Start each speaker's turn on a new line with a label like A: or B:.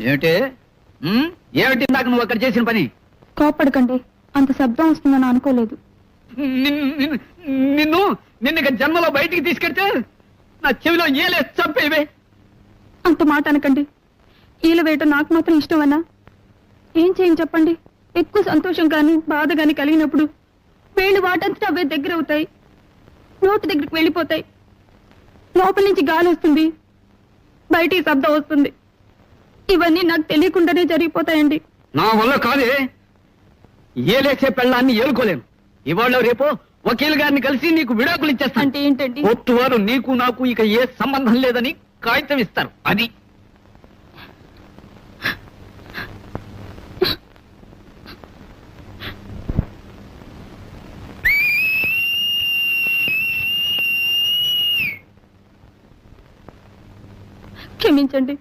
A: ఏమిటి ఏమిటి నాకు నువ్వు అక్కడ చేసిన పని?
B: కోపడకండి, అంత శబ్దం వస్తుందని అనుకోలేదు.
A: నిన్ను ఇక జన్మలో బయటికి తీసుకెళ్తే నా చెవిలో ఏలే చంపేవే.
B: అంత మాట అనకండి. ఈల వేయటం నాకు మాత్రం ఇష్టమన్నా? ఏం చేయని చెప్పండి. ఎక్కువ సంతోషం కానీ బాధ కానీ కలిగినప్పుడు వేళ్ళు వాటంతటా అవే దగ్గర అవుతాయి, నోటి దగ్గరికి వెళ్ళిపోతాయి. లోపల నుంచి గాలి వస్తుంది, బయటికి శబ్దం వస్తుంది. ఇవన్నీ నాకు తెలియకుండానే జరిగిపోతాయండి.
A: నా వల్ల కాదే. ఏలేసే పెళ్ళాన్ని ఏలుకోలేను. ఇవాళ రేపో వకీల్ గారిని కలిసి నీకు విడాకులు ఇచ్చేస్తా.
B: అంటే ఏంటండి?
A: కోర్టు వారు నీకు నాకు ఇక ఏ సంబంధం లేదని కాగితం ఇస్తారు. అది
B: క్షమించండి.